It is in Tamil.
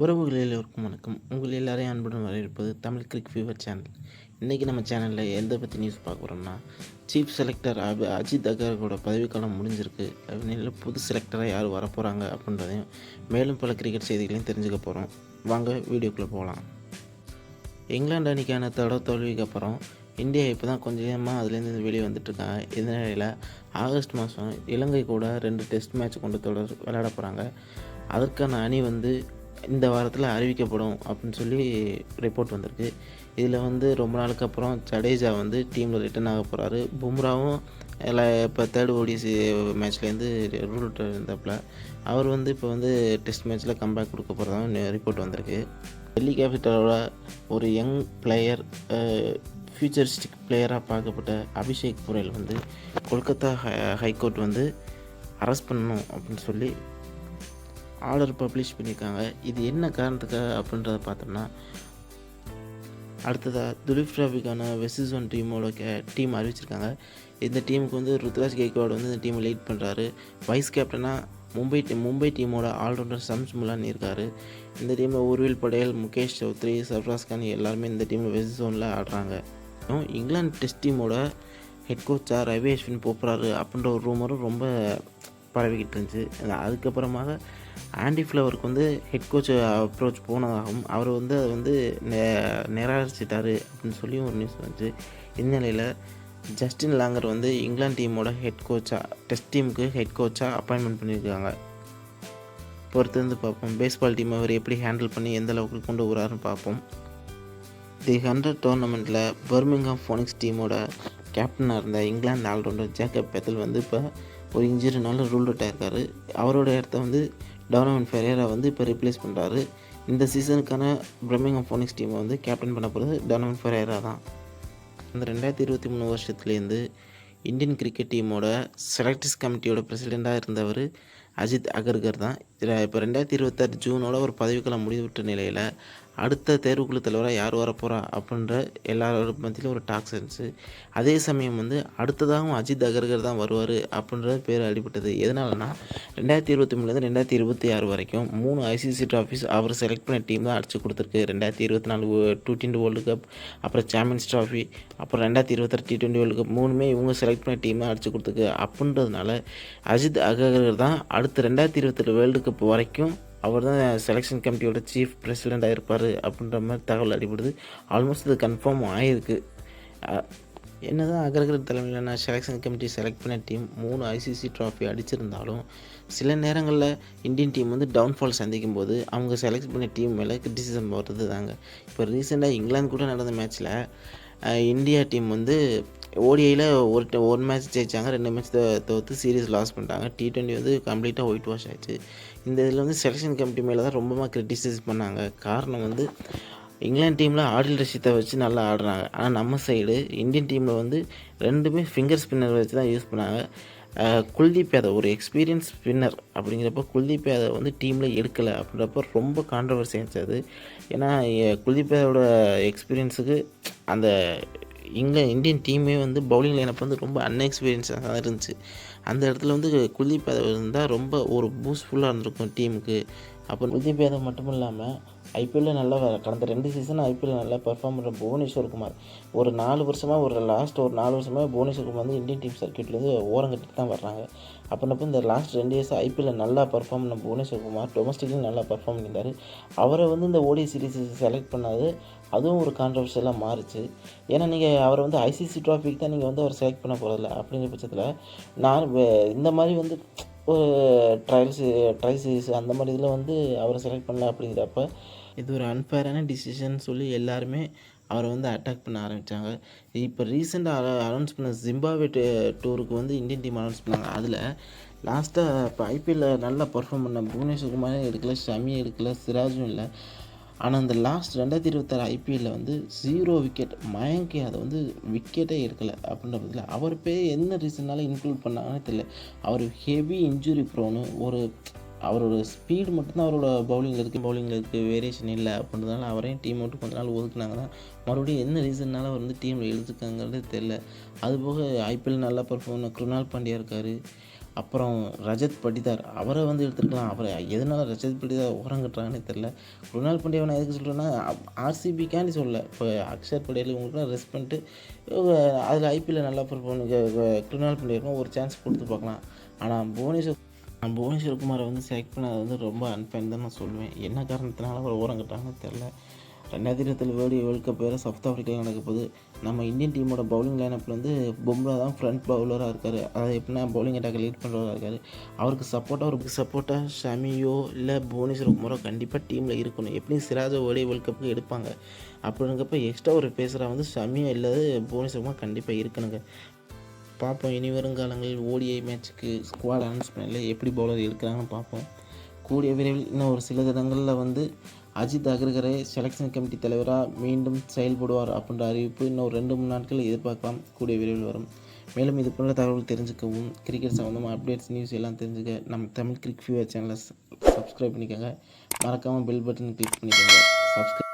உறவுகள் எல்லோருக்கும் வணக்கம். உங்கள் எல்லாரையும் அன்புடன் வரவேற்பது தமிழ் கிரிக் ஃபீவர் சேனல். இன்றைக்கி நம்ம சேனலில் எதை பற்றி நியூஸ் பார்க்க போகிறோம்னா, சீஃப் செலக்டர் அஜித் அகர்கரோட பதவிக்காலம் முடிஞ்சிருக்கு. அதனால புது செலக்டராக யார் வரப்போகிறாங்க அப்படின்றதையும் மேலும் பல கிரிக்கெட் செய்திகளையும் தெரிஞ்சுக்க போகிறோம். வாங்க வீடியோக்குள்ளே போகலாம். இங்கிலாந்து அணிக்கான தொடர் தோல்விக்கு அப்புறம் இந்தியா இப்போ தான் கொஞ்சமாக அதுலேருந்து வெளியே வந்துட்டுருக்காங்க. இந்த நிலையில் ஆகஸ்ட் மாதம் இலங்கை கூட 2 டெஸ்ட் மேட்ச் கொண்டு தொடர் விளையாட போகிறாங்க. அதற்கான அணி இந்த வாரத்தில் அறிவிக்கப்படும் அப்படின்னு சொல்லி ரிப்போர்ட் வந்திருக்கு. இதில் ரொம்ப நாளுக்கு அப்புறம் ஜடேஜா டீமில் ரிட்டர்ன் ஆக போகிறாரு. பும்ராவும் இப்போ தேர்ட் ஓடிசி மேட்ச்லேருந்து ரூல் அவுட் இருந்தாப்புல. அவர் இப்போ டெஸ்ட் மேட்ச்சில் கம்பேக் கொடுக்க போகிறதாகவும் ரிப்போர்ட் வந்திருக்கு. டெல்லி கேபிட்டலோட ஒரு யங் பிளேயர், ஃபியூச்சரிஸ்டிக் பிளேயராக பார்க்கப்பட்ட அபிஷேக் புரேல் கொல்கத்தா ஹைகோர்ட் அரெஸ்ட் பண்ணணும் அப்படின்னு சொல்லி ஆர்டர் பப்ளிஷ் பண்ணியிருக்காங்க. இது என்ன காரணத்துக்காக அப்படின்றத பார்த்தோம்னா, அடுத்ததாக துலீப் டிராஃபிக்கான வெஸ்ட் ஜோன் டீம் அறிவிச்சிருக்காங்க. இந்த டீமுக்கு ருத்ராஜ் கெய்க்வாட் இந்த டீமை லீட் பண்ணுறாரு. வைஸ் கேப்டனாக மும்பை டீமோட ஆல்ரவுண்டர் ஷம்ஸ் முலான் இருக்கார். இந்த டீமில் உர்வில் படேல், முகேஷ் சௌத்ரி, சர்ஃப்ராஸ் கான் எல்லாருமே இந்த டீமில் வெஸ்ட் ஜோனில் ஆடுறாங்க. இங்கிலாந்து டெஸ்ட் டீமோட ஹெட் கோச்சாக ரவி அஸ்வின் போகிறாரு அப்படின்ற ஒரு ரூமரும் ரொம்ப பரவிக்கிட்டு இருந்துச்சு. அதுக்கப்புறமாக ஆண்டி ஃப்ளவருக்கு ஹெட் கோச் அப்ரோச் போனதாகவும் அவர் அதை நிராகரிச்சிட்டாரு அப்படின்னு சொல்லி ஒரு நியூஸ் வந்துச்சு. இந்நிலையில் ஜஸ்டின் லாங்கர் இங்கிலாந்து டீமோட ஹெட் கோச்சாக டெஸ்ட் டீமுக்கு ஹெட் கோச்சாக அப்பாயின்மெண்ட் பண்ணியிருக்காங்க. பொறுத்து பார்ப்போம். பேஸ்பால் டீம் அவர் எப்படி ஹேண்டில் பண்ணி எந்த அளவுக்கு கொண்டு வராருன்னு பார்ப்போம். தி 100 டோர்னமெண்ட்டில் பர்மிங்ஹாம் ஃபோனிக்ஸ் டீமோட கேப்டனாக இருந்த இங்கிலாந்து ஆல்ரவுண்டர் ஜேக்கப் பெத்தல் இப்போ ஒரு இன்ஜுரினால ரூல் அவுட் ஆயிருக்காரு. அவரோட இடத்த டோனோவன் ஃபெரேரா இப்போ ரீப்ளேஸ் பண்ணுறாரு. இந்த சீசனுக்கான பர்மிங்ஹாம் ஃபோனிக்ஸ் டீமை கேப்டன் பண்ண போகிறது டோனோவன் ஃபெரேரா தான். இந்த 2023 வருஷத்துலேருந்து இந்தியன் கிரிக்கெட் டீமோட செலக்டர்ஸ் கமிட்டியோட பிரசிடெண்ட்டாக இருந்தவர் அஜித் அகர்கர் தான். இப்போ 2026 ஜூனோட ஒரு பதவிக்காலம் முடிவுவிட்ட நிலையில் அடுத்த தேர்வுக்குழு தலைவராக யார் வரப்போகிறா அப்படின்ற எல்லாரோட மத்தியிலும் ஒரு டாக்ஸ் இருந்துச்சு. அதே சமயம் அடுத்ததாகவும் அஜித் அகர்கர் தான் வருவார் அப்படின்ற பேர் அடிபட்டது. எதனாலனா 2023 2026 வரைக்கும் 3 ஐசிசி ட்ராஃபிஸ் அவர் செலக்ட் பண்ண டீம் தான் அடிச்சு கொடுத்துருக்கு. 2024 T20 வேர்ல்டு கப், அப்புறம் சாம்பியன்ஸ் ட்ராஃபி, அப்புறம் 2026 T20 வேர்ல்டு கப், 3மே இவங்க செலக்ட் பண்ண டீம் தான் அடிச்சு கொடுத்துருக்கு. அப்படின்றதுனால அஜித் அகர்கர் தான் அடுத்த 2027 வேர்ல்டு கப் வரைக்கும் அவர் தான் செலெக்ஷன் கமிட்டியோட சீஃப் பிரசிடெண்ட்டாக இருப்பார் அப்படின்ற மாதிரி தகவல் அடிபடுது. ஆல்மோஸ்ட் இது கன்ஃபார்ம் ஆகிருக்கு. என்ன தான் அகர்கர் தலைமையிலான செலெக்ஷன் கமிட்டி செலக்ட் பண்ண டீம் 3 ஐசிசி ட்ராஃபி அடிச்சிருந்தாலும் சில நேரங்களில் இந்தியன் டீம் டவுன்ஃபால் சந்திக்கும் போது அவங்க செலக்ட் பண்ண டீம் மேலே கிரிட்டிசிசம் வருது தாங்க. இப்போ ரீசெண்டாக இங்கிலாந்து கூட நடந்த மேட்ச்சில் இந்தியா டீம் ஓடிஐயில் ஒரு மேட்ச் ஜெயித்தாங்க, 2 மேட்ச் தோற்று சீரீஸ் லாஸ் பண்ணிட்டாங்க. T20 கம்ப்ளீட்டாக ஒயிட் வாஷ் ஆச்சு. இந்த இதில் செலெக்ஷன் கமிட்டி மேலே தான் ரொம்பமாக கிரிட்டிசைஸ் பண்ணாங்க. காரணம் இங்கிலாந்து டீமில் ஆடில் ரஷீத்தை வச்சு நல்லா ஆடுறாங்க. ஆனால் நம்ம சைடு இந்தியன் டீமில் ரெண்டுமே ஃபிங்கர் ஸ்பின்னர் வச்சு தான் யூஸ் பண்ணாங்க. குல்தீப் யாதவ் ஒரு எக்ஸ்பீரியன்ஸ் ஸ்பின்னர் அப்படிங்கிறப்ப குல்தீப் யாதவ் டீமில் எடுக்கலை அப்படின்றப்ப ரொம்ப கான்ட்ரவர்சி ஆச்சு. ஏன்னா குல்தீப் யாதவோட எக்ஸ்பீரியன்ஸுக்கு அந்த இந்தியன் டீமே பவுலிங் லைனப் ரொம்ப அன்எக்ஸ்பீரியன்ஸாக தான் இருந்துச்சு. அந்த இடத்துல குல்தீப் யாதவ் இருந்தால் ரொம்ப ஒரு பூஸ்ட்ஃபுல்லாக இருந்திருக்கும் டீமுக்கு. அப்போ குல்தீப் யாதவ் மட்டும் இல்லாமல் ஐபிஎல்லில் நல்லா கடந்த 2 சீசன் ஐபிஎல்லில் நல்லா பெர்ஃபார்ம் பண்ணுற புவனேஸ்வர் குமார் ஒரு 4 வருஷமாக லாஸ்ட் 4 வருஷமாக புவனேஸ்வர் குமார் இந்தியன் டீம் சர்க்கியூட்லேருந்து ஓரங்கட்டிட்டு தான் வர்றாங்க. அப்படின்னப்போ இந்த லாஸ்ட் 2 இயர்ஸ் ஐபிஎல்லில் நல்லா பெர்ஃபார்ம் பண்ண புவனேஸ்வர் குமார் டொமஸ்டிக்லையும் நல்லா பெர்ஃபார்ம் பண்ணியிருந்தார். அவரை இந்த ஓடி சீரீஸ் செலக்ட் பண்ணாது அதுவும் ஒரு கான்ட்ரவர்ஷியலாக மாறிச்சு. ஏன்னா நீங்கள் அவரை ஐசிசி ட்ராஃபிக்கு தான் நீங்கள் அவர் செலக்ட் பண்ண போகிறதில்ல. அப்படிங்கிற பட்சத்தில் நான் இந்த மாதிரி ஒரு ட்ரையல் சீரீஸ் அந்த மாதிரி இதில் அவரை செலக்ட் பண்ணல. அப்படிங்கிறப்ப இது ஒரு அன்ஃபேரான டிசிஷன் சொல்லி எல்லாருமே அவரை அட்டாக் பண்ண ஆரம்பித்தாங்க. இப்போ ரீசெண்டாக அனௌன்ஸ் பண்ண ஜிம்பாப்வே டூருக்கு இந்தியன் டீம் அனௌன்ஸ் பண்ணாங்க. அதில் லாஸ்ட்டாக இப்போ ஐபிஎல்லில் நல்லா பர்ஃபார்ம் பண்ண புவனேஸ்வர் குமாரே எடுக்கல, ஷமி எடுக்கல, சிராஜும் இல்லை. ஆனால் அந்த லாஸ்ட் 2026 ஐபிஎல்லில் 0 விக்கெட் மயங்க் யாதவ் விக்கெட்டே எடுக்கலை. அப்படின்றதுல அவர் பேர் என்ன ரீசன்னால இன்க்ளூட் பண்ணாங்கன்னு தெரியல. அவர் ஹெவி இன்ஜுரி ப்ரோனு, அவரோட ஸ்பீடு மட்டும்தான் அவரோட பவுலிங்கில் இருக்குது, வேரியேஷன் இல்லை. அப்படின்றதுனால அவரையும் டீம் விட்டு கொஞ்ச நாள் ஒதுக்குனாங்கன்னா மறுபடியும் என்ன ரீசன்னால டீமில் எழுதுக்காங்கிறது தெரில. அதுபோக ஐபிஎல் நல்லா பர்ஃபார்ம் பண்ண குருணால் பாண்டியா இருக்கார். அப்புறம் ரஜத் படிதார் அவரை வந்து எடுத்துருக்கலாம். அவரை எதனால ரஜத் படிதார் ஓரங்கட்டுறாங்கன்னே தெரில. குருநாள் பாண்டியாவை நான் எதுக்கு சொல்கிறேன்னா, ஆர்சிபிக்காண்டி சொல்லல. இப்போ அக்ஷர் படேல் இவங்களுக்குலாம் ரெஸ்ட் பண்ணிட்டு அதில் ஐபிஎல்ல நல்லா பெர்ஃபார்ம் குருநாள் பாண்டியாவுக்கும் ஒரு சான்ஸ் கொடுத்து பார்க்கலாம். ஆனால் புவனேஸ்வர் குமாரை வந்து செலக்ட் பண்ணது வந்து ரொம்ப அன்ஃபேர் தான் நான் சொல்லுவேன். என்ன காரணத்தினால அவர் ஓரங்கட்டாங்கன்னு தெரில. 2027 வேர்ல்டு கப் வேறு சவுத் ஆஃப்ரிக்காவில் நடக்க போகுது. நம்ம இந்தியன் டீமோட பவுலிங் லைனப்பில் வந்து பும்ரா தான் ஃப்ரண்ட் பவுலராக இருக்கார். அதாவது எப்படின்னா பவுலிங் அட்டாக்கை லீட் பண்ணுறவராக இருக்கார். அவருக்கு சப்போர்ட்டாக ஷமியோ இல்லை புவனேஸ்வர் குமாரோ கண்டிப்பாக டீமில் இருக்கணும். எப்படியும் சிராஜை வேர்ல்டு கப்புக்கு எடுப்பாங்க. அப்படிங்கிறப்ப எக்ஸ்ட்ரா ஒரு பேசுகிறா வந்து ஷமியோ இல்லாத புவனேஸ்வர் குமார் கண்டிப்பாக இருக்கணுங்க. பார்ப்போம் இனி வருங்காலங்களில் ஓடிஐ மேட்ச்சுக்கு ஸ்குவாட் அனௌன்ஸ்மெண்ட்டில் எப்படி பவுலர் இருக்கிறாங்கன்னு பார்ப்போம். கூடிய விரைவில் இன்னும் ஒரு சில தினங்களில் வந்து அஜித் அகர்கரை செலெக்ஷன் கமிட்டி தலைவராக மீண்டும் செயல்படுவார் அப்படின்ற அறிவிப்பு இன்னும் ஒரு 2-3 நாட்கள் எதிர்பார்க்கலாம். கூடிய விரைவில் வரும். மேலும் இது போன்ற தகவல் தெரிஞ்சுக்கவும் கிரிக்கெட் சம்மந்தமாக அப்டேட்ஸ் நியூஸ் எல்லாம் தெரிஞ்சுக்க நம்ம தமிழ் கிரிக் ஃபீவர் சேனலை சப்ஸ்கிரைப் பண்ணிக்கோங்க. மறக்காமல் பெல் பட்டன் கிளிக் பண்ணிக்கோங்க. சப்ஸ்கிரைப்